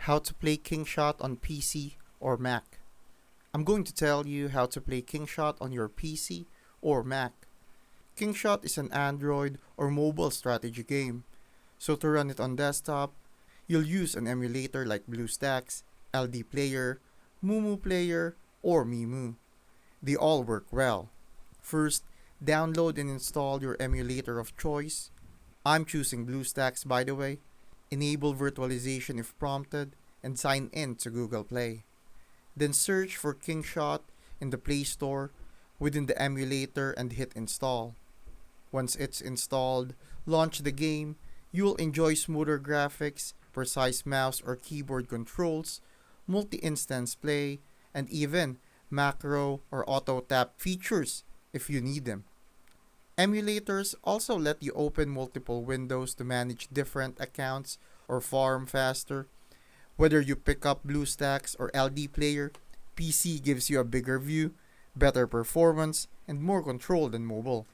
How to play Kingshot on PC or Mac. I'm going to tell you how to play Kingshot on your PC or Mac. Kingshot is an Android or mobile strategy game, so to run it on desktop, you'll use an emulator like BlueStacks, LDPlayer, Player, or Mimu. They all work well. First, download and install your emulator of choice. I'm choosing BlueStacks by the way. Enable virtualization if prompted, and sign in to Google Play. Then search for Kingshot in the Play Store within the emulator and hit install. Once it's installed, launch the game. You will enjoy smoother graphics, precise mouse or keyboard controls, multi-instance play, and even macro or auto tap features if you need them. Emulators also let you open multiple windows to manage different accounts or farm faster. Whether you pick up BlueStacks or LDPlayer, PC gives you a bigger view, better performance, and more control than mobile.